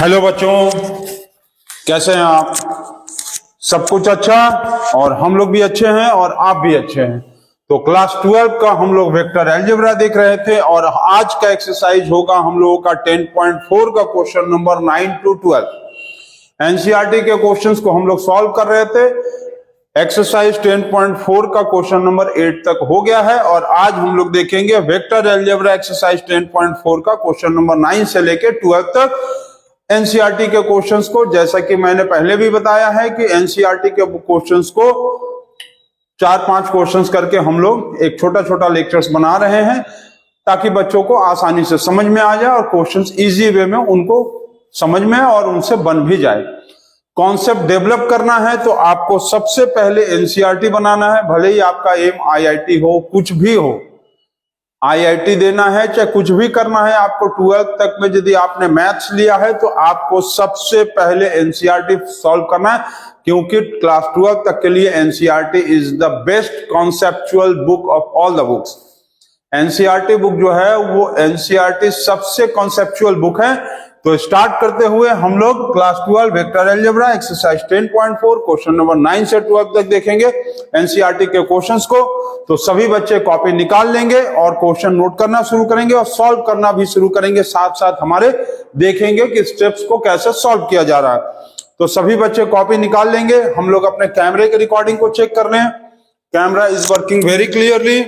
Hello बच्चों, कैसे हैं आप? सब कुछ अच्छा और हम लोग भी अच्छे हैं और आप भी अच्छे हैं। तो क्लास 12 का हम लोग वेक्टर अलजेब्रा देख रहे थे और आज का एक्सरसाइज होगा हम लोगों का 10.4 का क्वेश्चन नंबर 9 to 12। एनसीईआरटी के क्वेश्चंस को हम लोग सॉल्व कर रहे थे। एक्सरसाइज 10.4 का क्वेश्चन नंबर 8 तक हो गया है और आज हम लोग देखेंगे वेक्टर अलजेब्रा एक्सरसाइज 10.4 का क्वेश्चन नंबर 9 से लेके 12 तक एनसीईआरटी के क्वेश्चंस को। जैसा कि मैंने पहले भी बताया है कि एनसीईआरटी के क्वेश्चंस को 4-5 क्वेश्चंस करके हम लोग एक छोटा छोटा लेक्चर्स बना रहे हैं ताकि बच्चों को आसानी से समझ में आ जाए और क्वेश्चंस इजी वे में उनको समझ में और उनसे बन भी जाए। कॉन्सेप्ट डेवलप करना है तो आपको सबसे पहले एनसीईआरटी बनाना है। भले ही आपका एम आईआईटी हो, कुछ भी हो, आईआईटी देना है चाहे कुछ भी करना है, आपको 12 तक में यदि आपने मैथ्स लिया है तो आपको सबसे पहले एनसीईआरटी सॉल्व करना है, क्योंकि क्लास 12 तक के लिए NCERT is the best conceptual book of all the books. NCERT book जो है वो एनसीईआरटी सबसे कॉन्सेप्चुअल बुक है। तो स्टार्ट करते हुए हम लोग class 12 vector algebra exercise 10.4 question number 9 से 12 तक देखेंगे एनसीईआरटी के क्वेश्चंस को। तो सभी बच्चे कॉपी निकाल लेंगे और क्वेश्चन नोट करना शुरू करेंगे और सॉल्व करना भी शुरू करेंगे। साथ साथ हमारे देखेंगे कि स्टेप्स को कैसे सॉल्व किया जा रहा है। तो सभी बच्चे कॉपी निकाल लेंगे। हम लोग अपने कैमरे की रिकॉर्डिंग को चेक कर लें। Camera is working very clearly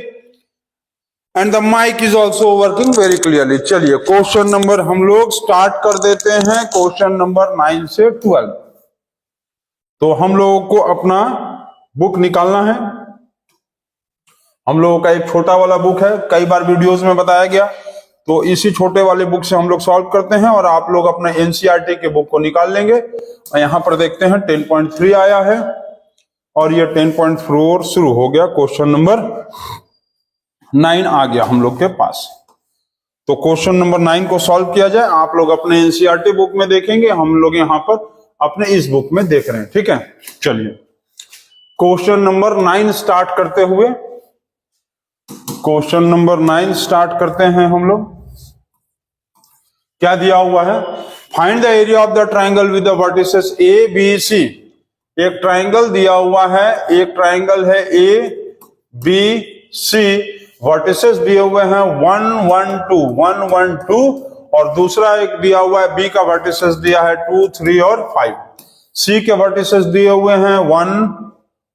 and the mic is also working very clearly. चलिए क्वेश्चन नंबर हम लोग स्टार्ट कर देते हैं, क्वेश्चन नंबर 9 से 12। तो हम लोगों को अपना बुक निकालना है। हम लोगों का एक छोटा वाला बुक है, कई बार वीडियोस में बताया गया। तो इसी छोटे वाले बुक से हम लोग सॉल्व करते हैं और आप लोग अपने एनसीईआरटी के बुक को निकाल लेंगे। यहां पर देखते हैं 10.3 आया है और ये 10.4 शुरू हो गया। क्वेश्चन नंबर 9 आ गया हम लोग के पास। तो क्वेश्चन नंबर 9 को सॉल्व किया जाए। आप लोग अपने एनसीईआरटी बुक में देखेंगे, हम लोग यहां पर अपने इस बुक में देख रहे हैं। ठीक है, चलिए क्वेश्चन नंबर 9 स्टार्ट करते हुए क्वेश्चन नंबर 9 स्टार्ट करते हैं हम लोग। क्या दिया हुआ है? Find the area of the triangle with the vertices A B C. एक ट्राइंगल दिया हुआ है, एक ट्राइंगल है ए बी सी, वर्टिसेस दिए हुए हैं 1 1 2 1 1 2 और दूसरा एक दिया हुआ है बी का वर्टिसेस दिया है 2 3 और 5। सी के वर्टिसेस दिए हुए हैं 1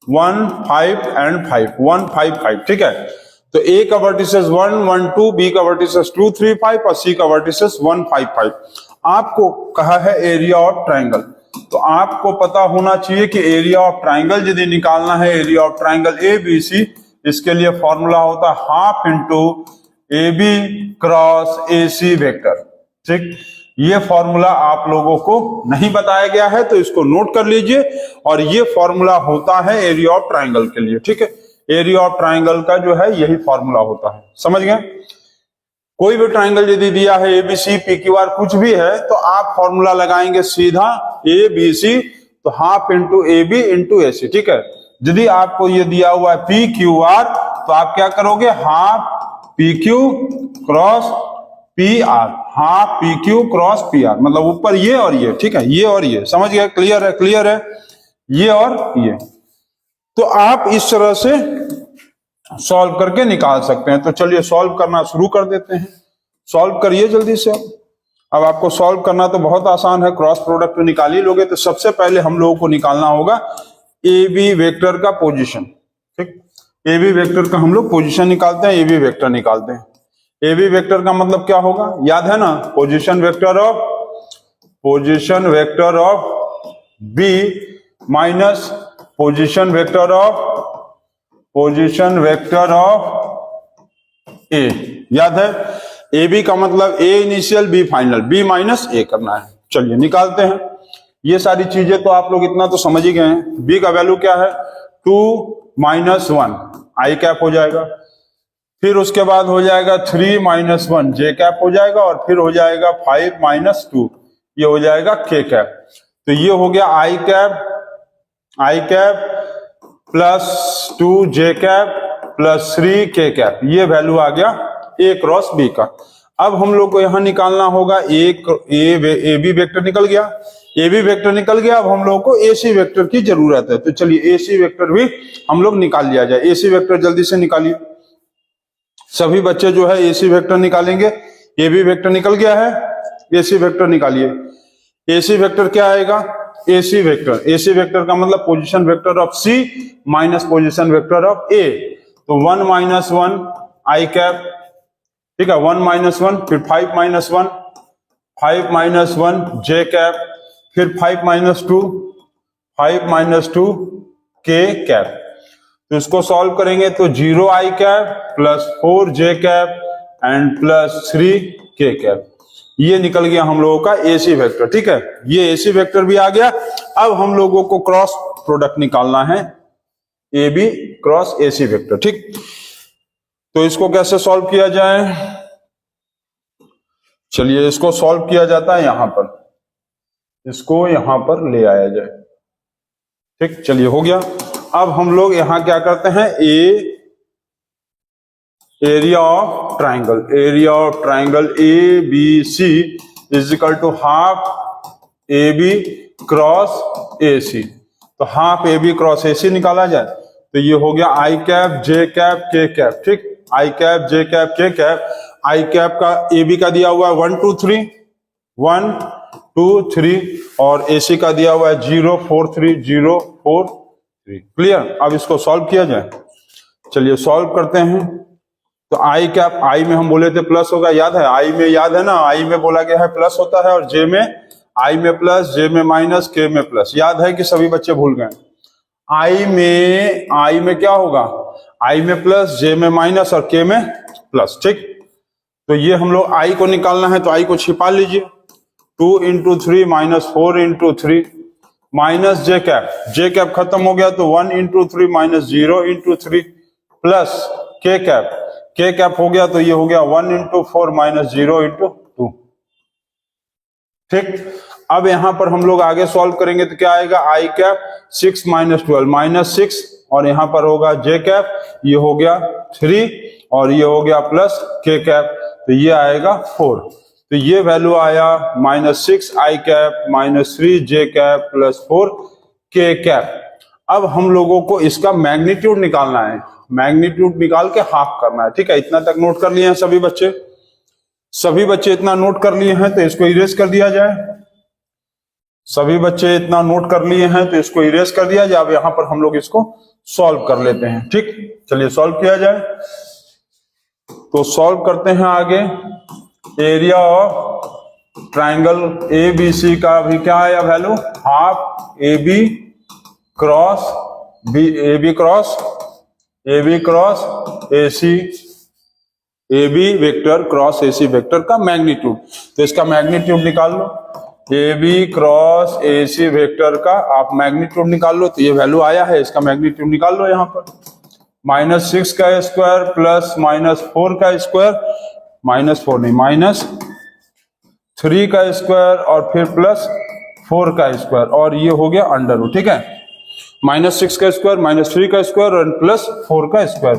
1 5 एंड 5 1 5 5। ठीक है, तो ए का वर्टिसेस 1 1 2, बी का वर्टिसेस 2 3 5 और सी का वर्टिसेस 1 5 5। आपको कहा है एरिया ऑफ ट्राइंगल, तो आपको पता होना चाहिए कि एरिया ऑफ ट्राइंगल यदि निकालना है, area of triangle A B C, इसके लिए फॉर्मूला होता है half into A B cross A C vector. ठीक, ये फॉर्मूला आप लोगों को नहीं बताया गया है तो इसको नोट कर लीजिए। और ये फॉर्मूला होता है एरिया ऑफ ट्राइंगल के लिए। ठीक है, एरिया ऑफ ट्राइंगल का जो है यही फॉर्मूला होता है। समझ गए? कोई भी ट्राइंगल यदि दिया है A B C P Q R कुछ भी है तो आप फॉर्मूला लगाएंगे सीधा ए बी सी, तो half into A B into A C. ठीक है, यदि आपको ये दिया हुआ है पी क्यू आर तो आप क्या करोगे? Half P Q cross P R, half P Q cross P R, मतलब ऊपर ये और ये। ठीक है, ये और ये। समझ गए? क्लियर है? क्लियर है, ये और ये। तो आप इस तरह से सॉल्व करके निकाल सकते हैं। तो चलिए सॉल्व करना शुरू कर देते हैं। सॉल्व करिए जल्दी से। अब आपको सॉल्व करना तो बहुत आसान है, क्रॉस प्रोडक्ट निकाल ही लोगे। तो सबसे पहले हम लोगों को निकालना होगा ए बी वेक्टर का पोजीशन। ठीक, ए बी वेक्टर का हम लोग पोजीशन निकालते हैं, ए बी वेक्टर निकालते हैं। ए बी वेक्टर का मतलब क्या होगा? याद है ना? Position vector of B minus position vector of A. याद है? ए बी का मतलब A initial B final, B minus A करना है। चलिए निकालते हैं। ये सारी चीजें तो आप लोग इतना तो समझ ही गए हैं। बी का वैल्यू क्या है? 2 - 1 आई कैप हो जाएगा, फिर उसके बाद हो जाएगा 3 - 1 जे कैप हो जाएगा और फिर हो जाएगा 5 - 2 ये हो जाएगा के कैप। तो ये हो गया I cap plus 2 J cap plus 3 K cap. ये वैल्यू आ गया ए क्रॉस बी का। अब हम लोग को यहां निकालना होगा ए बी वेक्टर निकल गया, ए बी वेक्टर निकल गया। अब हम लोग को ए सी वेक्टर की जरूरत है, तो चलिए ए सी वेक्टर भी हम लोग निकाल लिया जाए। ए सी वेक्टर जल्दी से निकालिए, सभी बच्चे जो है ए सी वेक्टर निकालेंगे। ए बी वेक्टर निकल गया है, ए सी वेक्टर निकालिए। ए सी वेक्टर क्या आएगा? ए सी वेक्टर का मतलब position vector of C minus position vector of A. तो 1 - 1 आई कैप, ठीक है, 1 - 1, फिर 5 - 1, 5 - 1 जे कैप, फिर 5 - 2, 5 - 2 के कैप। तो इसको सॉल्व करेंगे तो 0 I cap plus 4 J cap and plus 3 K cap. ये निकल गया हम लोगों का एसी वेक्टर, ठीक है, ये एसी वेक्टर भी आ गया। अब हम लोगों को क्रॉस प्रोडक्ट निकालना है, A B cross AC vector, ठीक। तो इसको कैसे सॉल्व किया जाए? चलिए इसको सॉल्व किया जाता है यहां पर, इसको यहां पर ले आया जाए, ठीक। चलिए हो गया। अब हम लोग यहां क्या करते हैं, area of triangle A B C is equal to half A B cross A C. तो half A B cross A C निकाला जाए तो ये हो गया I cap J cap K cap, ठीक। I cap J cap K cap. I cap का A B का दिया हुआ है 1 2 3, 1 2 3, और ए सी का दिया हुआ है 0 4 3, 0 4 3। क्लियर? अब इसको सॉल्व किया जाए, चलिए सॉल्व करते हैं। तो आई कैप, आई में हम बोले थे प्लस होगा, याद है? आई में याद है ना, आई में बोला गया है प्लस होता है, और जे में, आई में प्लस, जे में माइनस, के में प्लस। याद है कि सभी बच्चे भूल गए? आई में क्या होगा? आई में प्लस, जे में माइनस और के में प्लस, ठीक। तो ये हम लोग आई को निकालना है, तो आई को छिपा लीजिए। 2 × 3 - 4 × 3 माइनस जे कैप खत्म हो गया, तो 1 × 3 - 0 × 3 प्लस के कैप हो गया, तो ये हो गया 1 × 4 - 0 × 2, ठीक। अब यहां पर हम लोग आगे सॉल्व करेंगे तो क्या आएगा? आई कैप 6 - 12 -6, और यहां पर होगा जे कैप, ये हो गया 3, और ये हो गया प्लस के कैप, तो ये आएगा 4। तो ये वैल्यू आया -6 आई कैप -3 जे कैप प्लस 4 के कैप। अब हम लोगों को इसका मैग्नीट्यूड निकालना है, मैग्नीट्यूड निकाल के हाफ करना है, ठीक है। इतना तक नोट कर लिए हैं सभी बच्चे? सभी बच्चे इतना नोट कर लिए हैं तो इसको इरेज कर दिया जाए। सभी बच्चे इतना नोट कर लिए हैं तो इसको इरेज कर दिया जाए। अब यहां पर हम लोग इसको सॉल्व कर लेते हैं, ठीक। चलिए सॉल्व किया जाए, तो सॉल्व करते हैं आगे। Area of triangle A B C का भी क्या आया value? Half A B cross A C, A B vector cross A C vector का मैग्नीट्यूड। तो इसका मैग्नीट्यूड निकाल लो, A B cross A C vector का आप मैग्नीट्यूड निकाल लो। तो ये वैल्यू आया है, इसका मैग्नीट्यूड निकाल लो यहाँ पर। -6 का स्क्वायर प्लस -4 का स्क्वायर, -4 नहीं -3 का स्क्वायर, और फिर प्लस 4 का स्क्वायर, और ये हो गया अंडर रूट, ठीक है। -6 का स्क्वायर, -3 का स्क्वायर और प्लस 4 का स्क्वायर,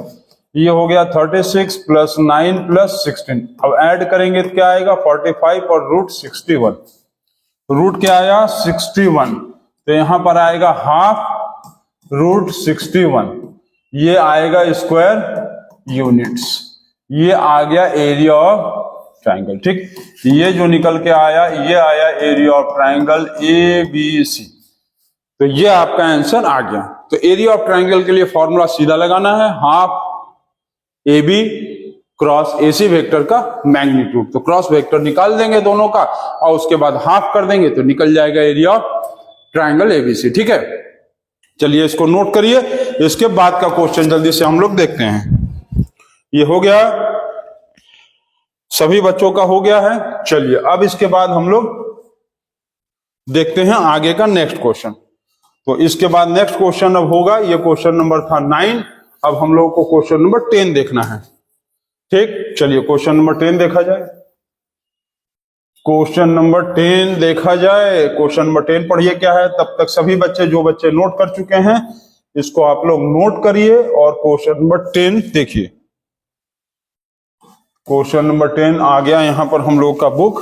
ये हो गया 36 + 9 + 16। अब ऐड करेंगे तो क्या आएगा? 45 और रूट 61। रूट क्या आया? 61। तो यहां पर आएगा हाफ रूट 61, ये आएगा स्क्वायर यूनिट्स। ये आ गया एरिया ऑफ ट्राइंगल, ठीक। ये जो निकल के आया, ये आया area of triangle A B C. तो ये आपका आंसर आ गया। तो एरिया ऑफ ट्राइंगल के लिए फॉर्मूला सीधा लगाना है, half A B cross A C vector का मैग्नीट्यूड। तो क्रॉस वेक्टर निकाल देंगे दोनों का, और उसके बाद हाफ कर देंगे तो निकल जाएगा एरिया ऑफ ट्राइंगल एबीसी, ठीक है। चलिए इसको नोट करिए, इसके बाद का क्वेश्चन जल्दी से हम लोग देखते हैं। ये हो गया, सभी बच्चों का हो गया है। चलिए अब इसके बाद हम लोग देखते हैं आगे का नेक्स्ट क्वेश्चन। तो इसके बाद नेक्स्ट क्वेश्चन अब होगा, ये क्वेश्चन नंबर था 9। अब हम लोग को क्वेश्चन नंबर 10 देखना है, ठीक। चलिए क्वेश्चन नंबर 10 देखा जाए। क्वेश्चन नंबर 10 देखा जाए। क्वेश्चन नंबर 10 पढ़िए क्या है। तब तक सभी बच्चे, जो बच्चे नोट कर चुके हैं, इसको आप लोग नोट करिए और क्वेश्चन नंबर 10 देखिए। क्वेश्चन नंबर 10 आ गया यहां पर हम लोग का बुक,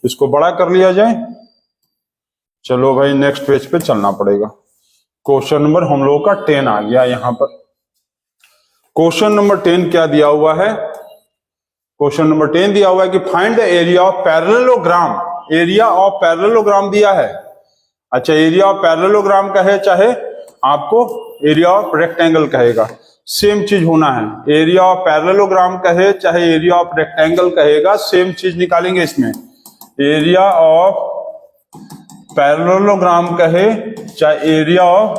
इसको बड़ा कर लिया जाए। चलो भाई नेक्स्ट पेज पे चलना पड़ेगा। क्वेश्चन नंबर हम लोग का 10 आ गया यहां पर। क्वेश्चन नंबर 10 क्या दिया हुआ है? क्वेश्चन नंबर 10 दिया हुआ है कि find the area of parallelogram. Area of parallelogram दिया है। अच्छा, एरिया ऑफ पैरेललोग्राम कहे चाहे आपको एरिया ऑफ रेक्टेंगल कहेगा, सेम चीज होना है। एरिया ऑफ पैरेललोग्राम कहे चाहे एरिया ऑफ रेक्टेंगल कहेगा, सेम चीज निकालेंगे इसमें। एरिया ऑफ पैरेललोग्राम कहे चाहे एरिया ऑफ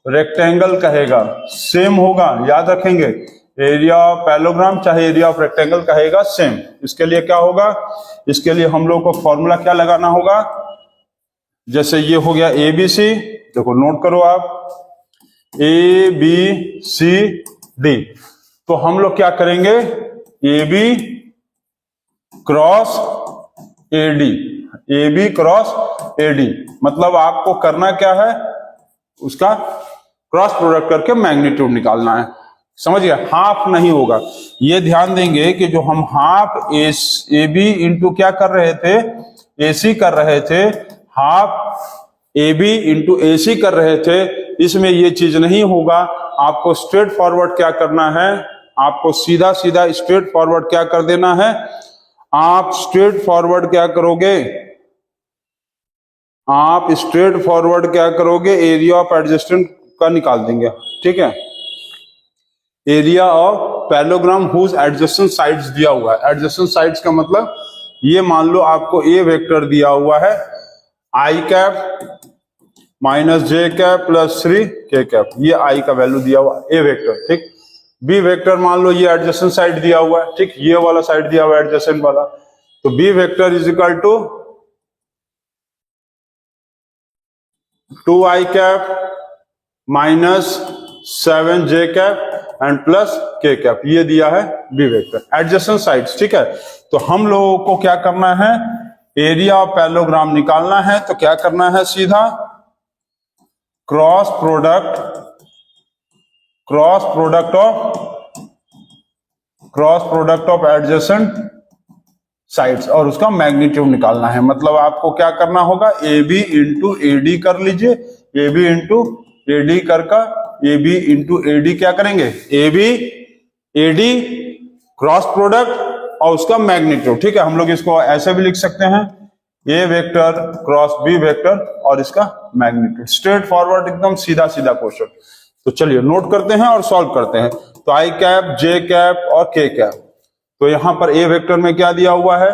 रेक्टेंगल कहेगा, सेम होगा, याद रखेंगे। एरिया ऑफ पैरेललोग्राम चाहे एरिया ऑफ रेक्टेंगल कहेगा, सेम। इसके लिए क्या होगा? इसके लिए हम लोग को फॉर्मूला क्या लगाना होगा? जैसे ये हो गया ए बी सी, देखो नोट करो आप, ए बी सी डी। तो हम लोग क्या करेंगे? A B cross A D, A B cross A D. मतलब आपको करना क्या है? उसका क्रॉस प्रोडक्ट करके मैग्नीट्यूड निकालना है। समझ गया? हाफ नहीं होगा। ये ध्यान देंगे कि जो हम हाफ ए बी इंटू क्या कर रहे थे, ए सी कर रहे थे, half A B into A सी कर रहे थे, इसमें ये चीज नहीं होगा। आपको स्ट्रेट फॉरवर्ड क्या करना है? आपको सीधा सीधा स्ट्रेट फॉरवर्ड क्या कर देना है? आप स्ट्रेट फॉरवर्ड क्या करोगे? आप स्ट्रेट फॉरवर्ड क्या करोगे? एरिया ऑफ एडजस्टेंट का निकाल देंगे, ठीक है। Area of parallelogram whose adjacent sides दिया हुआ है। एडजेसेंट साइड्स का मतलब ये मान लो आपको ए वेक्टर दिया हुआ है, आई कैप माइनस जे कैप प्लस 3 के कैप, ये आई का वैल्यू दिया हुआ ए वेक्टर, ठीक। बी वेक्टर मान लो ये एडजेसेंट साइड दिया हुआ है, ठीक, ये वाला साइड दिया हुआ है एडजेसेंट वाला। तो B vector is equal to 2 i cap minus 7 j cap and plus k cap, ये दिया है बी वेक्टर, एडजेसेंट साइड्स, ठीक है। तो हम लोगों को क्या करना है? एरिया ऑफ पैरेललोग्राम निकालना है। तो क्या करना है? सीधा cross product of adjacent sides और उसका मैग्नीट्यूड निकालना है। मतलब आपको क्या करना होगा? A B into A D कर लीजिए, A B into A D करके A B into A D क्या करेंगे? A B A D cross product और उसका मैग्नीट्यूड, ठीक है। हम लोग इसको ऐसे भी लिख सकते हैं, ए वेक्टर क्रॉस बी वेक्टर और इसका मैग्नीट्यूड। स्ट्रेट फॉरवर्ड एकदम सीधा सीधा क्वेश्चन। तो चलिए नोट करते हैं और सॉल्व करते हैं। तो आई कैप, जे कैप और के कैप। तो यहां पर ए वेक्टर में क्या दिया हुआ है?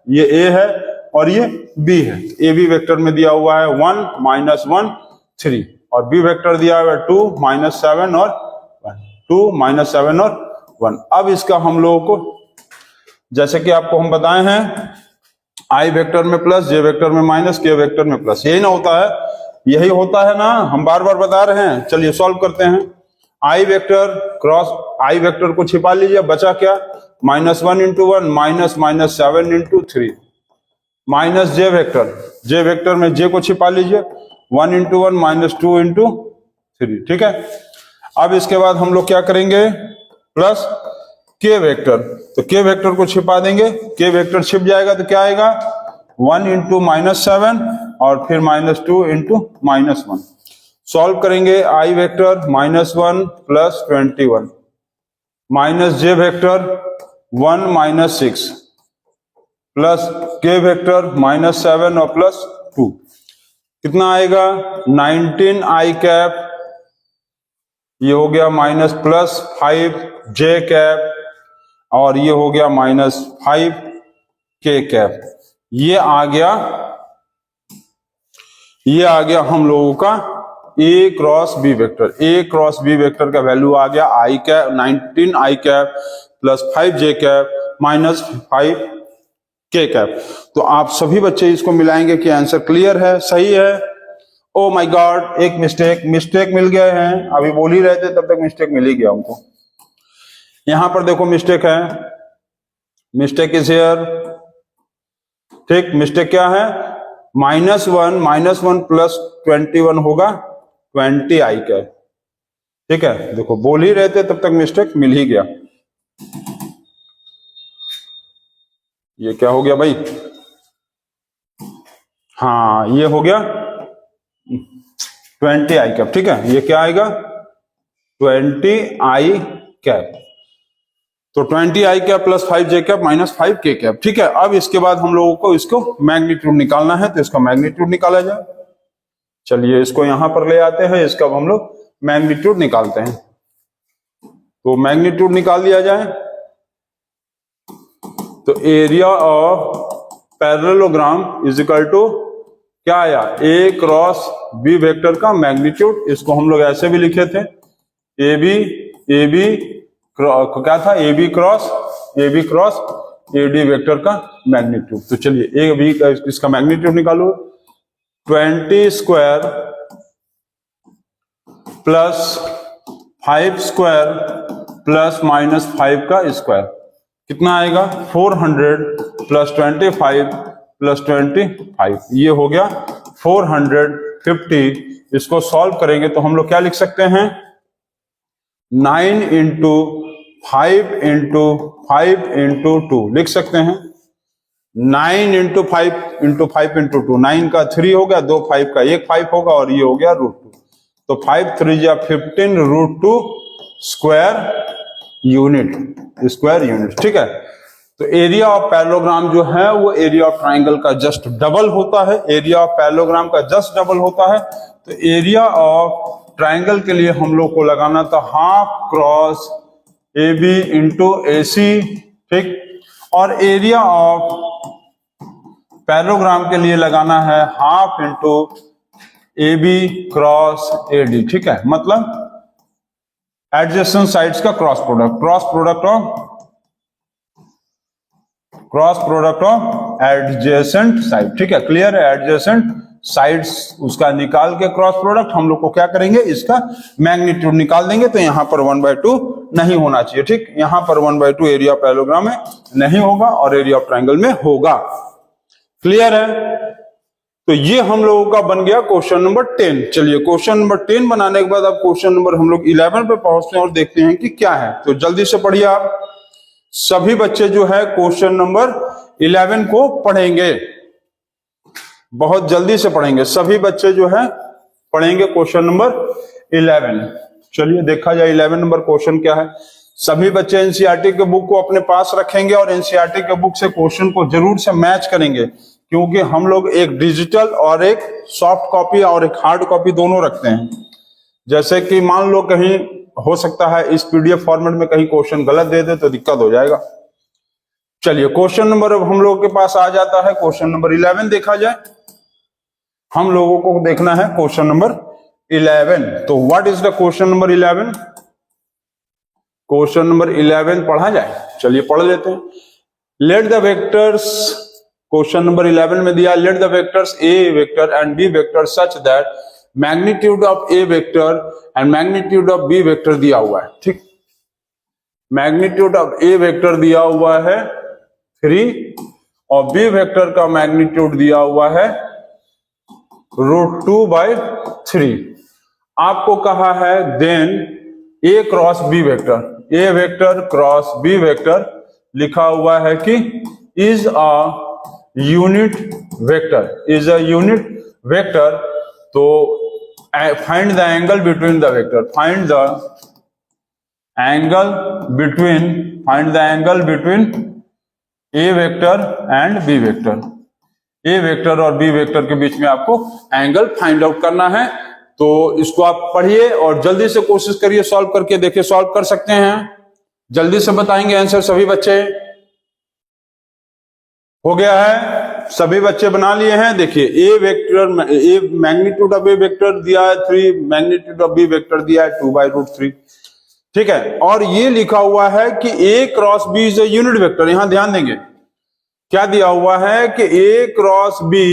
ये ए है और ये बी है। ए बी वेक्टर में दिया हुआ है 1 माइनस 1 3 और बी वेक्टर दिया हुआ है 2 माइनस 7 और 1, 2 माइनस 7 और 1। अब इसका हम लोगों को जैसे कि आपको हम बताए हैं, आई वेक्टर में प्लस, जे वेक्टर में माइनस, के वेक्टर में प्लस, यही ना होता है? यही होता है ना, हम बार बार बता रहे हैं। चलिए सॉल्व करते हैं। I vector cross I vector को छिपा लीजिए, बचा क्या? Minus 1 into 1 minus minus 7 into 3 minus J vector में जे को छिपा लीजिए, 1 इंटू 1 माइनस 2 इंटू 3, ठीक है। अब इसके बाद हम लोग क्या करेंगे? प्लस के वेक्टर, तो के वेक्टर को छिपा देंगे, के वेक्टर छिप जाएगा तो क्या आएगा? 1 इंटू माइनस 7 और फिर माइनस 2 इंटू माइनस 1। सॉल्व करेंगे। आई vector minus 1 plus 21 minus J vector 1 minus 6 plus के वेक्टर माइनस 7 और प्लस 2, कितना आएगा? 19 आई कैप, ये हो गया माइनस प्लस 5 जे कैप और ये हो गया माइनस 5 के कैप। ये आ गया हम लोगों का ए cross B vector. A cross B vector का वैल्यू आ गया I cap 19 I cap plus 5 J cap minus 5 के कैप। तो आप सभी बच्चे इसको मिलाएंगे कि आंसर क्लियर है, सही है। ओ माय गॉड, एक मिस्टेक मिल गए हैं। अभी बोल ही रहे थे तब तक मिस्टेक मिल ही गया हमको। यहां पर देखो मिस्टेक है, मिस्टेक इज हियर, ठीक। मिस्टेक क्या है? माइनस 1 प्लस 21 होगा 20 आई कैप, ठीक है। देखो बोल ही रहे थे तब तक मिस्टेक मिल ही गया। ये क्या हो गया भाई, हाँ ये हो गया 20 आई कैप। ठीक है, ये क्या आएगा 20 आई कैप। तो 20 आई कैप प्लस 5 जे कैप माइनस 5 के कैप। ठीक है, अब इसके बाद हम लोगों को इसको मैग्नीट्यूड निकालना है, तो इसका मैग्नीट्यूड निकाला जाए। चलिए इसको यहां पर ले आते हैं, इसका हम लोग मैग्नीट्यूड निकालते हैं। तो मैग्नीट्यूड निकाल दिया जाए, तो area of parallelogram is equal to क्या आया, ए क्रॉस बी वेक्टर का मैग्नीट्यूड। इसको हम लोग ऐसे भी लिखे थे, ए बी क्या था, A B cross A D vector का मैग्नीट्यूड। तो चलिए ए बी इसका मैग्नीट्यूड निकालो, 20 square plus 5 square plus minus 5 का स्क्वायर कितना आएगा, 400 प्लस 25 प्लस 25, ये हो गया 450। इसको सॉल्व करेंगे तो हम लोग क्या लिख सकते हैं, 9 इंटू 5 इंटू 5 इंटू 2 लिख सकते हैं। 9 इंटू 5 इंटू 5 इंटू 2, 9 का 3 हो गया, 2 5 का 1 5 होगा, और ये हो गया √2। तो 5 3 या 15 √2 स्क्वायर यूनिट। ठीक है, तो एरिया ऑफ पैरेललोग्राम जो है वो एरिया ऑफ ट्राइंगल का जस्ट डबल होता है, एरिया ऑफ पैरेललोग्राम का जस्ट डबल होता है। तो एरिया ऑफ ट्राइंगल के लिए हम लोग को लगाना था half cross A B into A C. ठीक, और एरिया ऑफ पैरेललोग्राम के लिए लगाना है half into A B cross A D. ठीक है, मतलब एडजेसेंट साइड्स का cross product of adjacent side. ठीक है, क्लियर है, एडजेसेंट साइड्स उसका निकाल के क्रॉस प्रोडक्ट हम लोग को क्या करेंगे, इसका मैग्नीट्यूड निकाल देंगे। तो यहां पर 1/2 नहीं होना चाहिए। ठीक, यहां पर 1/2 एरिया ऑफ पैरेललोग्राम में नहीं होगा और एरिया ऑफ ट्राइंगल में होगा। क्लियर है, तो ये हम लोगों का बन गया क्वेश्चन नंबर 10। चलिए क्वेश्चन नंबर 10 बनाने के बाद अब क्वेश्चन नंबर हम लोग 11 पे पहुंचते हैं और देखते हैं कि क्या है। तो जल्दी से पढ़िए आप सभी बच्चे जो है क्वेश्चन नंबर 11 को पढ़ेंगे, बहुत जल्दी से पढ़ेंगे सभी बच्चे जो है, पढ़ेंगे क्वेश्चन नंबर 11। चलिए देखा जाए 11 नंबर क्वेश्चन क्या है। सभी बच्चे एनसीईआरटी के बुक को अपने पास रखेंगे और एनसीईआरटी के बुक से क्वेश्चन को जरूर से मैच करेंगे, क्योंकि हम लोग एक डिजिटल और एक सॉफ्ट कॉपी और एक हार्ड कॉपी दोनों रखते हैं। जैसे कि मान लो कहीं हो सकता है इस पीडीएफ फॉर्मेट में कहीं क्वेश्चन गलत दे दे तो दिक्कत हो जाएगा। चलिए क्वेश्चन नंबर अब हम लोगों के पास आ जाता है, क्वेश्चन नंबर 11 देखा जाए। हम लोगों को देखना है क्वेश्चन नंबर 11। तो what is the question number 11? Question number 11 पढ़ा जाए, चलिए पढ़ लेते हैं। Let the vectors, question number 11 में दिया let the vectors A vector and B vector such that magnitude of A vector and magnitude of B vector दिया हुआ है। ठीक, मैग्नीट्यूड ऑफ ए वेक्टर दिया हुआ है 3 और बी वेक्टर का मैग्नीट्यूड दिया हुआ है √2/3। आपको कहा है then A cross B vector, A vector cross B vector लिखा हुआ है कि इज अ यूनिट वेक्टर, तो find the angle between the vector, find the angle between A vector and B vector. A vector और B vector के बीच में आपको एंगल फाइंड आउट करना है। तो इसको आप पढ़िए और जल्दी से कोशिश करिए सॉल्व करके देखिए, सॉल्व कर सकते हैं, जल्दी से बताएंगे आंसर सभी बच्चे। हो गया है, सभी बच्चे बना लिए हैं। देखिए A vector, A magnitude of A vector दिया है 3, मैग्नीट्यूड ऑफ बी वेक्टर दिया है 2/√3। ठीक है, और ये लिखा हुआ है कि A cross B is a unit vector. यहां ध्यान देंगे क्या दिया हुआ है कि A cross B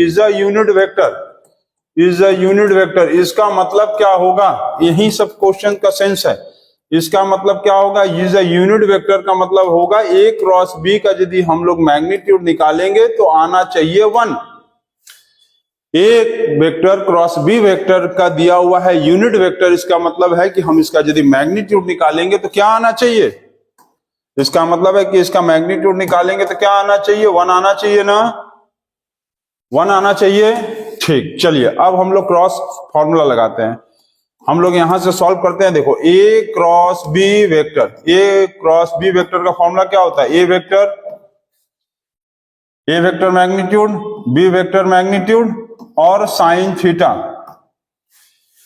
is a unit vector, इसका मतलब क्या होगा, यही सब क्वेश्चन का सेंस है। इसका मतलब क्या होगा, इज अ यूनिट वेक्टर का मतलब होगा ए क्रॉस बी का यदि हम लोग मैग्नीट्यूड निकालेंगे तो आना चाहिए 1। ए वेक्टर क्रॉस बी वेक्टर का दिया हुआ है यूनिट वेक्टर, इसका मतलब है कि हम इसका यदि मैग्नीट्यूड निकालेंगे तो क्या आना चाहिए, इसका मतलब है कि इसका मैग्नीट्यूड निकालेंगे तो क्या आना चाहिए, 1 आना चाहिए ना, 1 आना चाहिए। ठीक, चलिए अब हम लोग क्रॉस फॉर्मूला लगाते हैं। हम लोग यहां से सॉल्व करते हैं। देखो A cross B vector, A cross B vector का फॉर्मूला क्या होता है, A vector magnitude, B vector magnitude और sine theta.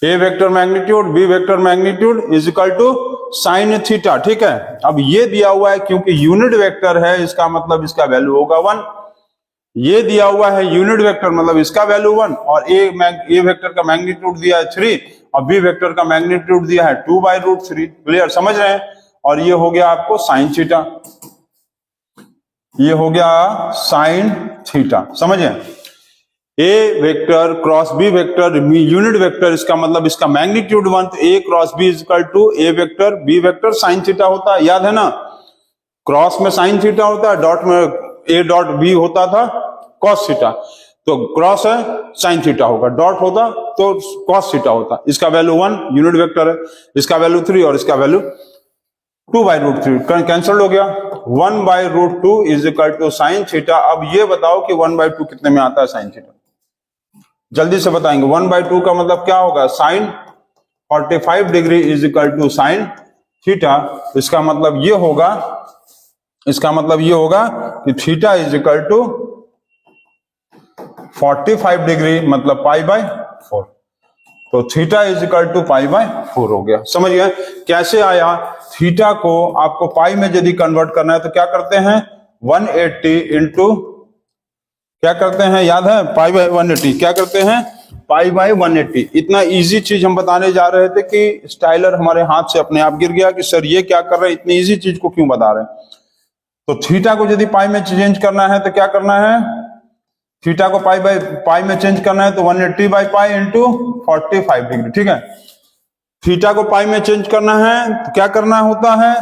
A vector magnitude, B vector magnitude is equal to sine theta. ठीक है, अब ये दिया हुआ है क्योंकि यूनिट वेक्टर है, इसका मतलब इसका वैल्यू होगा 1। ये दिया हुआ है यूनिट वेक्टर, मतलब इसका वैल्यू 1, और ए वेक्टर का मैग्नीट्यूड दिया है 3 और बी वेक्टर का मैग्नीट्यूड दिया है 2/√3। क्लियर, समझ रहे हैं। और ये हो गया आपको साइन थीटा, ये हो गया साइन थीटा, समझे। A vector cross B vector unit vector, इसका मतलब इसका मैग्नीट्यूड 1, तो A cross B is equal to A vector B vector sine theta होता है, याद है ना। क्रॉस में साइन थीटा होता है, डॉट में ए डॉट बी होता था कॉस थीटा, तो क्रॉस है साइन थीटा होगा, डॉट होता तो कॉस थीटा होता। इसका वैल्यू 1 यूनिट वेक्टर है, इसका वैल्यू 3 और इसका वैल्यू 2/√3 कैंसल हो गया। 1/√2 is equal to sine theta. अब ये बताओ कि 1/2 कितने में आता है साइन थीटा, जल्दी से बताएंगे। 1/2 का मतलब क्या होगा, sine 45 degree is equal to sine theta. इसका मतलब ये होगा, इसका मतलब ये होगा कि theta is equal to 45 degree मतलब π/4, तो थीटा इज इक्वल टू π/4 हो गया। समझ गए कैसे आया। थीटा को आपको पाई में यदि कन्वर्ट करना है तो क्या करते हैं, 180 इंटू क्या करते हैं, याद है, π/180, क्या करते हैं, π/180। इतना इजी चीज हम बताने जा रहे थे कि स्टाइलर हमारे हाथ से अपने आप गिर गया कि सर ये क्या कर रहे हैं, इतनी इजी चीज को क्यों बता रहे हैं। तो थीटा को यदि पाई में चेंज करना है तो क्या करना है, थीटा को पाई में चेंज करना है तो 180/π इंटू 45 डिग्री। ठीक है, थीटा को पाई में चेंज करना है तो क्या करना होता है,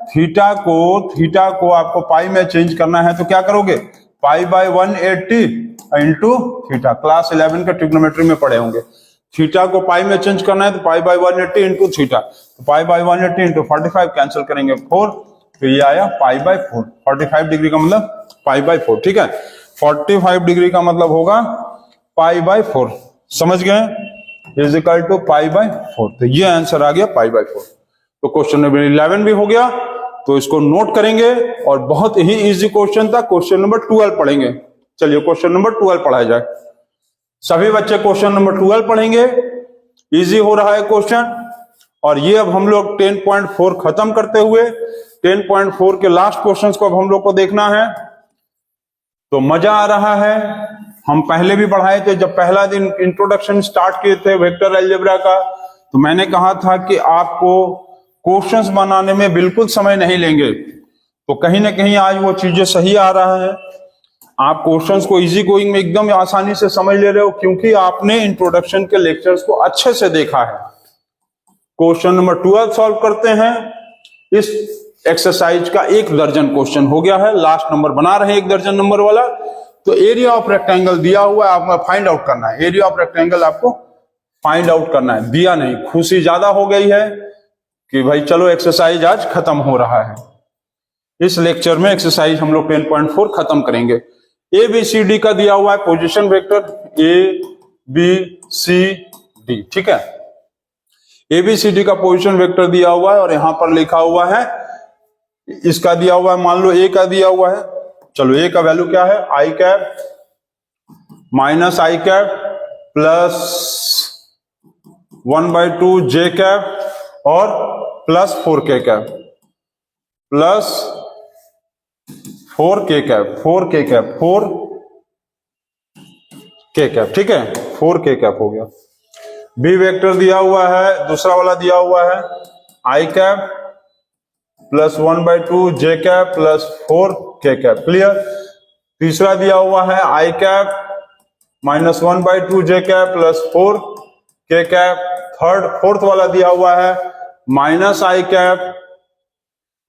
थीटा को आपको पाई में चेंज करना है तो क्या करोगे, π/180 इंटू थीटा। क्लास 11 का ट्रिग्नोमेट्री में पढ़े होंगे। थीटा को पाई में चेंज करना है तो π/180 इंटू थीटा, तो π/180 इंटू 45 कैंसिल करेंगे 4, तो ये आया π/4। 45 डिग्री का मतलब π/4। ठीक है, 45 डिग्री का मतलब होगा π/4, समझ गए, इज इक्वल टू π/4। तो ये आंसर आ गया π/4। तो क्वेश्चन नंबर 11 भी हो गया, तो इसको नोट करेंगे। और बहुत ही इजी क्वेश्चन था। क्वेश्चन नंबर 12 पढ़ेंगे। चलिए क्वेश्चन नंबर 12 पढ़ाया जाए। सभी बच्चे क्वेश्चन नंबर 12 पढ़ेंगे, इजी हो रहा है क्वेश्चन। और ये अब हम लोग 10.4 खत्म करते हुए 10.4 के लास्ट क्वेश्चंस को अब हम लोग को देखना है। तो मजा आ रहा है। हम पहले भी पढ़ाए थे, जब पहला दिन इंट्रोडक्शन स्टार्ट किए थे वेक्टर अलजेब्रा का, तो मैंने कहा था कि आपको क्वेश्चंस बनाने में बिल्कुल समय नहीं लेंगे। तो कहीं ना कहीं आज वो चीजें सही आ रहा है। आप क्वेश्चंस को इजी गोइंग में एकदम आसानी से समझ ले रहे हो, क्योंकि आपने इंट्रोडक्शन के लेक्चर्स को अच्छे से देखा है। क्वेश्चन नंबर 12 सॉल्व करते हैं। इस एक्सरसाइज का 1 दर्जन क्वेश्चन हो गया है, लास्ट नंबर बना रहे हैं 1 दर्जन नंबर वाला। तो एरिया ऑफ रेक्टेंगल दिया हुआ है, आपको फाइंड आउट करना है। एरिया ऑफ रेक्टेंगल आपको फाइंड आउट करना है, दिया नहीं। खुशी ज्यादा हो गई है कि भाई चलो एक्सरसाइज आज खत्म हो रहा है। इस लेक्चर में एक्सरसाइज हम लोग 10.4 खत्म करेंगे। ABCD का दिया हुआ है पोजीशन वेक्टर ABCD। ठीक है, ABCD का पोजीशन वेक्टर दिया हुआ है और यहां पर लिखा हुआ है, इसका दिया हुआ है, मान लो A का दिया हुआ है। चलो A का वैल्यू क्या है, i cap minus i cap plus 1/2 j cap और plus 4k cap plus 4k cap 4k cap. ठीक है, 4k कैप हो गया। B वेक्टर दिया हुआ है, दूसरा वाला दिया हुआ है i cap plus 1/2 j cap plus 4k cap. Clear. तीसरा दिया हुआ है i cap minus 1/2 j cap plus 4k cap. Fourth वाला दिया हुआ है minus i cap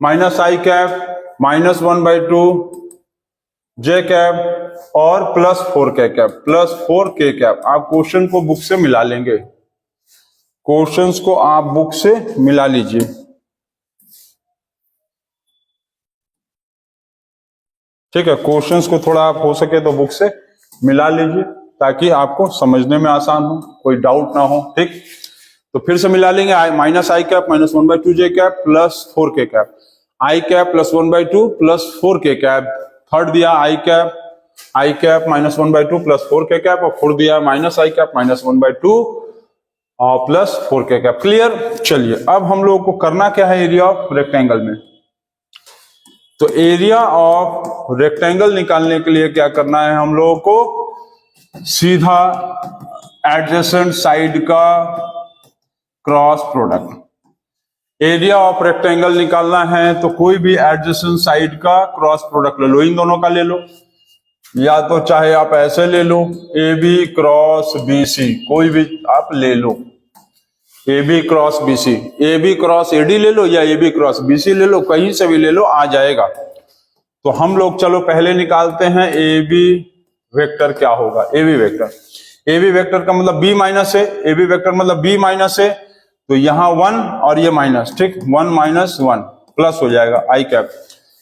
minus 1/2 j cap और प्लस 4k कैप। आप क्वेश्चन को बुक से मिला लेंगे, क्वेश्चंस को आप बुक से मिला लीजिए। ठीक है, क्वेश्चंस को थोड़ा आप हो सके तो बुक से मिला लीजिए ताकि आपको समझने में आसान हो, कोई डाउट ना हो। ठीक, तो फिर से मिला लेंगे। माइनस आई कैप माइनस 1/2 जे कैप प्लस 4 के cap, I cap plus 1/2 plus 4 के कैप, थर्ड दिया आई कैप माइनस 1/2 प्लस 4 के कैप, और फोर्थ दिया माइनस आई कैप माइनस 1/2 और प्लस 4 के कैप। क्लियर। चलिए अब हम लोगों को करना क्या है एरिया ऑफ रेक्टेंगल में। तो एरिया ऑफ रेक्टेंगल निकालने के लिए क्या करना है हम लोगों को, सीधा एडजेसेंट साइड का cross product. Area of rectangle निकालना है तो कोई भी एडजेसेंट साइड का क्रॉस प्रोडक्ट ले लो, इन दोनों का ले लो, या तो चाहे आप ऐसे ले लो A B cross B C, कोई भी आप ले लो, A B cross B C, A B cross A D ले लो या A B cross B C ले लो, कहीं से भी ले लो, आ जाएगा। तो हम लोग चलो पहले निकालते हैं ए बी वेक्टर क्या होगा। ए बी वेक्टर का मतलब बी माइनस है, ए बी वेक्टर मतलब बी माइनस है, तो यहां 1 और ये माइनस, ठीक, 1 माइनस 1 प्लस हो जाएगा आई कैप,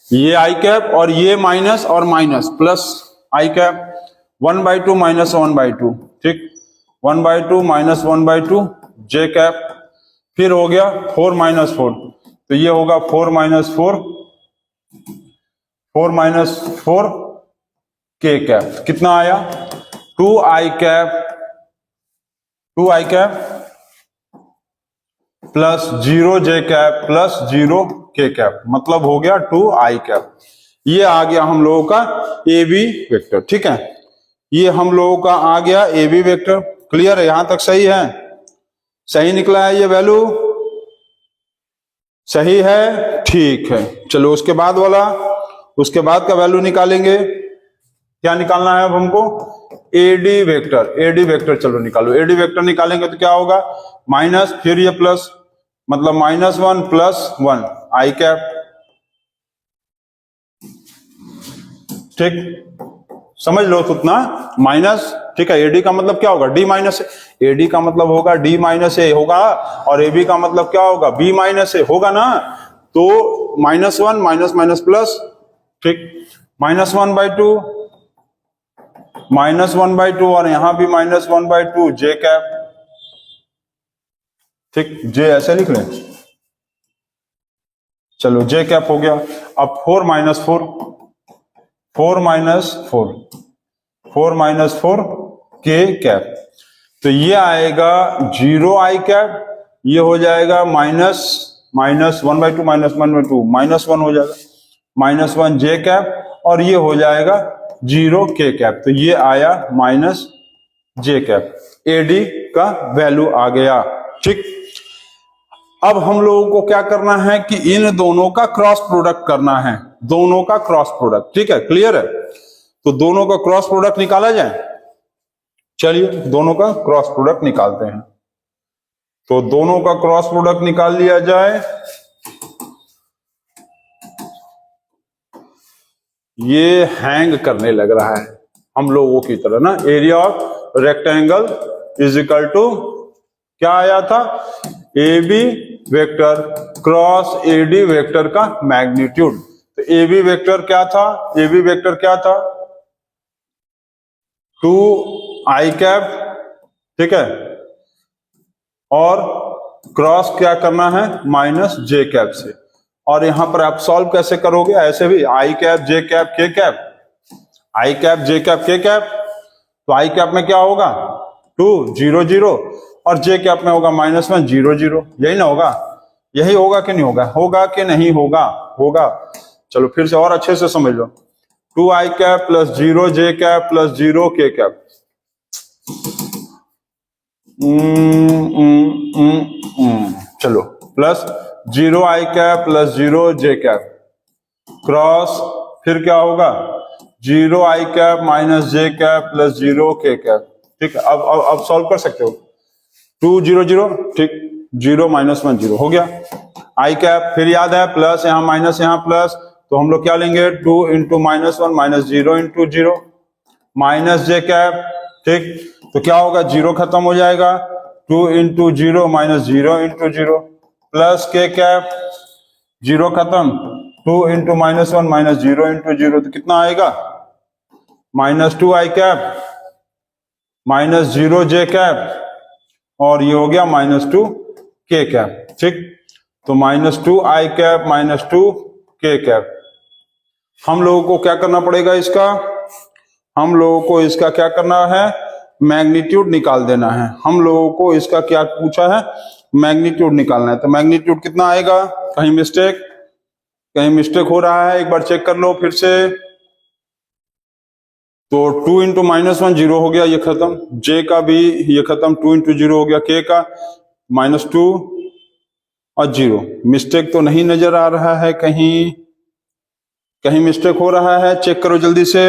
ये आई कैप और ये माइनस और माइनस प्लस आई कैप, 1/2 माइनस 1/2, ठीक, 1/2 माइनस 1/2 जे कैप, फिर हो गया 4 माइनस 4, तो ये होगा 4 माइनस 4 के कैप, कितना आया 2 i cap plus 0 J cap plus 0 के कैप, मतलब हो गया 2 आई कैप। ये आ गया हम लोगों का ए बी वेक्टर। ठीक है, ये हम लोगों का आ गया ए बी वेक्टर। क्लियर है, यहां तक सही है, सही निकला है, ये वैल्यू सही है, ठीक है। चलो उसके बाद वाला, उसके बाद का वैल्यू निकालेंगे। क्या निकालना है अब हमको, एडी वेक्टर चलो निकालो। एडी वेक्टर निकालेंगे तो क्या होगा, माइनस फिर ये प्लस, मतलब -1 प्लस 1 आई कैप, ठीक, समझ लो तो उतना माइनस, ठीक है। एडी का मतलब क्या होगा, डी माइनस ए, एडी का मतलब होगा डी माइनस ए होगा, और एबी का मतलब क्या होगा, बी माइनस ए होगा ना, तो -1 माइनस माइनस प्लस, ठीक, -1/2 और यहां भी -1/2 जे कैप, ठीक, जे ऐसे लिख लें, चलो जे कैप हो गया। अब 4 माइनस 4 के कैप, तो ये आएगा 0 आई कैप, ये हो जाएगा माइनस 1/2 माइनस 1/2 -1 हो जाएगा, -1 जे कैप, और ये हो जाएगा 0 के कैप, तो ये आया माइनस जे कैप। एडी का वैल्यू आ गया। ठीक, अब हम लोगों को क्या करना है कि इन दोनों का क्रॉस प्रोडक्ट करना है, दोनों का क्रॉस प्रोडक्ट। ठीक है, क्लियर है, तो दोनों का क्रॉस प्रोडक्ट निकाला जाए। चलिए दोनों का क्रॉस प्रोडक्ट निकालते हैं। तो दोनों का क्रॉस प्रोडक्ट निकाल लिया जाए। ये हैंग करने लग रहा है हम लोगों की तरह ना। Area of rectangle is equal to क्या आया था, A B vector cross A D vector का मैग्नीट्यूड। तो ए बी वेक्टर क्या था, ए बी वेक्टर क्या था, 2 आई कैप, ठीक है, और क्रॉस क्या करना है, माइनस जे कैप से। और यहां पर आप सॉल्व कैसे करोगे, ऐसे भी आई cap J cap K cap, I cap J cap K cap, तो आई कैप में क्या होगा 2 0 0 और जे कैप में होगा -1 0 0, यही ना होगा, यही होगा कि नहीं होगा, होगा कि नहीं होगा, होगा। चलो फिर से और अच्छे से समझ लो, 2 i cap plus 0 J cap plus 0 के कैप, चलो plus 0 I cap plus 0 J cap cross, फिर क्या होगा 0 I cap minus J cap plus 0 के कैप। ठीक है, अब सॉल्व कर सकते हो, 2 0 0, ठीक, 0 -1 0 हो गया, आई कैप, फिर याद है प्लस यहाँ माइनस यहाँ प्लस, तो हम लोग क्या लेंगे 2 × -1 माइनस 0 × 0 माइनस जे कैप, ठीक, तो क्या होगा 0 खत्म हो जाएगा, 2 × 0 माइनस 0 × 0 प्लस के कैप, 0 खत्म, 2 इंटू -1 -0 इंटू 0 तो कितना आएगा -2i कैप -0 j कैप और ये हो गया -2 k कैप। ठीक, तो -2i कैप -2 k कैप। हम लोगों को क्या करना पड़ेगा इसका, हम लोगों को इसका क्या करना है, मैग्नीट्यूड निकाल देना है। हम लोगों को इसका क्या पूछा है, मैग्नीट्यूड निकालना है। तो मैग्नीट्यूड कितना आएगा, कहीं मिस्टेक हो रहा है, एक बार चेक कर लो फिर से। तो 2 इंटू -1 0 हो गया, ये खत्म, j का भी ये खत्म, 2 इंटू 0 हो गया, k का -2 और 0। मिस्टेक तो नहीं नजर आ रहा है, कहीं मिस्टेक हो रहा है, चेक करो जल्दी से।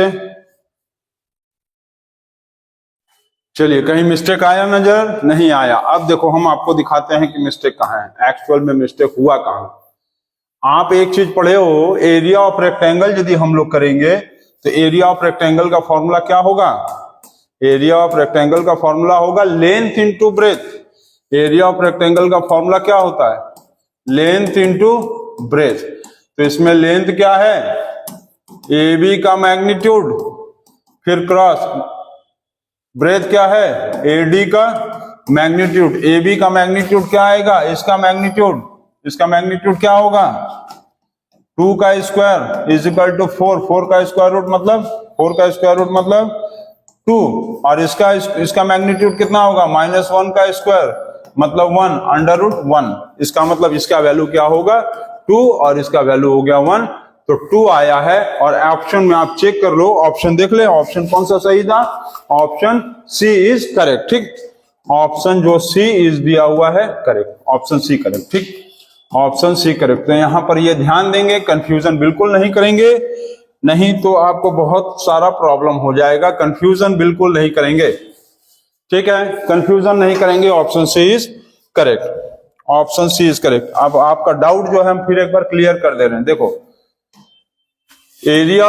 चलिए, कहीं मिस्टेक आया नजर नहीं आया। अब देखो हम आपको दिखाते हैं कि मिस्टेक कहाँ है, एक्चुअल में मिस्टेक हुआ कहाँ। आप एक चीज पढ़े हो, एरिया ऑफ रेक्टेंगल यदि हम लोग करेंगे तो एरिया ऑफ रेक्टेंगल का फॉर्मूला क्या होगा, एरिया ऑफ रेक्टेंगल का फॉर्मूला होगा length into breadth. Area of rectangle का फॉर्मूला क्या होता है, लेंथ इंटू ब्रेथ। तो इसमें लेंथ क्या है, ए बी का मैग्नीट्यूड, फिर क्रॉस, ब्रेथ क्या है, एडी का मैग्नीट्यूड। ए बी का मैग्नीट्यूड क्या आएगा, इसका मैग्नीट्यूड क्या होगा, 2 का स्क्वायर इज इक्वल टू 4 का स्क्वायर रूट मतलब 2, और इसका मैग्नीट्यूड कितना होगा, -1 का स्क्वायर मतलब 1 √1। इसका मतलब इसका वैल्यू क्या होगा 2 और इसका वैल्यू हो गया 1, तो 2 आया है। और ऑप्शन में आप चेक कर लो, ऑप्शन देख ले, ऑप्शन कौन सा सही था, ऑप्शन सी इज करेक्ट। ठीक, ऑप्शन जो सी इज दिया हुआ है करेक्ट, ऑप्शन सी करेक्ट। ठीक, ऑप्शन सी करेक्ट। तो यहां पर ये ध्यान देंगे, कंफ्यूजन बिल्कुल नहीं करेंगे, नहीं तो आपको बहुत सारा प्रॉब्लम हो जाएगा। कंफ्यूजन बिल्कुल नहीं करेंगे, ठीक है, कंफ्यूजन नहीं करेंगे। Option C is correct, option C is correct. अब आपका डाउट जो है हम फिर एक बार क्लियर कर दे रहे हैं। देखो, एरिया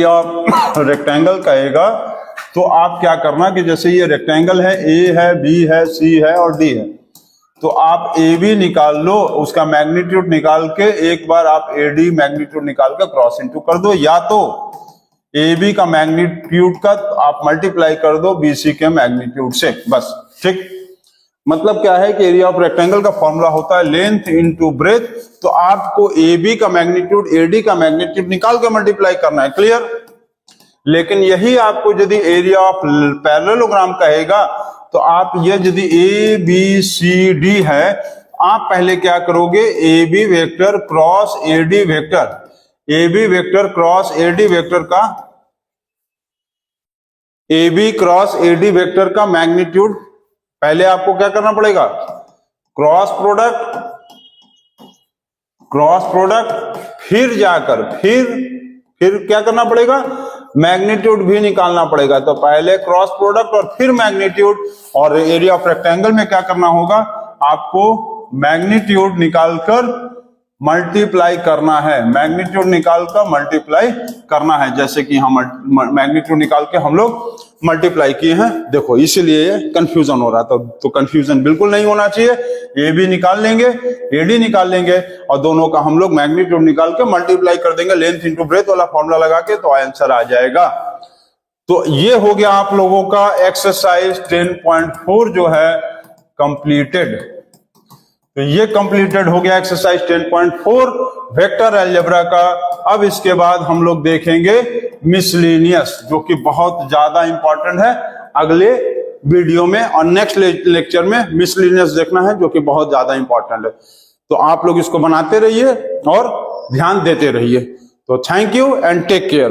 ऑफ रेक्टेंगल कहेगा तो आप क्या करना कि जैसे ये रेक्टेंगल है, ए है, बी है, सी है और डी है, तो आप ए बी निकाल लो, उसका मैग्नीट्यूड निकाल के एक बार आप ए डी मैग्नीट्यूड निकाल के क्रॉस इनटू कर दो, या तो ए बी का मैग्नीट्यूड का आप मल्टीप्लाई कर दो बी सी के मैग्नीट्यूड से, बस। ठीक, मतलब क्या है कि एरिया ऑफ रेक्टेंगल का फॉर्मूला होता है लेंथ इनटू ब्रेथ। तो आपको ए बी का मैग्नीट्यूड ए डी का मैग्नीट्यूड निकाल के मल्टीप्लाई करना है, क्लियर। लेकिन यही आपको यदि एरिया ऑफ पैरेललोग्राम कहेगा तो आप ये यदि ए बी सी डी है, आप पहले क्या करोगे, A B vector cross A D vector, A B vector cross A D vector का, A B cross A D vector का मैग्नीट्यूड पहले आपको क्या करना पड़ेगा, क्रॉस प्रोडक्ट, फिर जाकर फिर क्या करना पड़ेगा, मैग्नीट्यूड भी निकालना पड़ेगा। तो पहले क्रॉस प्रोडक्ट और फिर मैग्नीट्यूड। और एरिया ऑफ रेक्टेंगल में क्या करना होगा, आपको मैग्नीट्यूड निकालकर मल्टीप्लाई करना है, मैग्नीट्यूड निकालकर मल्टीप्लाई करना है। जैसे कि हम मैग्नीट्यूड निकाल के हम लोग मल्टीप्लाई किए हैं, देखो इसीलिए कंफ्यूजन हो रहा था। तो कंफ्यूजन बिल्कुल नहीं होना चाहिए, ए बी निकाल लेंगे, ए डी निकाल लेंगे और दोनों का हम लोग मैग्नीट्यूड निकाल के मल्टीप्लाई कर देंगे लेंथ इंटू ब्रेथ वाला फॉर्मूला लगा के, तो आंसर आ जाएगा। तो ये हो गया आप लोगों का एक्सरसाइज 10.4 जो है कंप्लीटेड। तो ये कंप्लीटेड हो गया एक्सरसाइज 10.4 वेक्टर अलजेब्रा का। अब इसके बाद हम लोग देखेंगे मिसलेनियस, जो कि बहुत ज्यादा इंपॉर्टेंट है अगले वीडियो में, और नेक्स्ट लेक्चर में मिसलेनियस देखना है जो कि बहुत ज्यादा इंपॉर्टेंट है। तो आप लोग इसको बनाते रहिए और ध्यान देते रहिए। तो thank you and take care.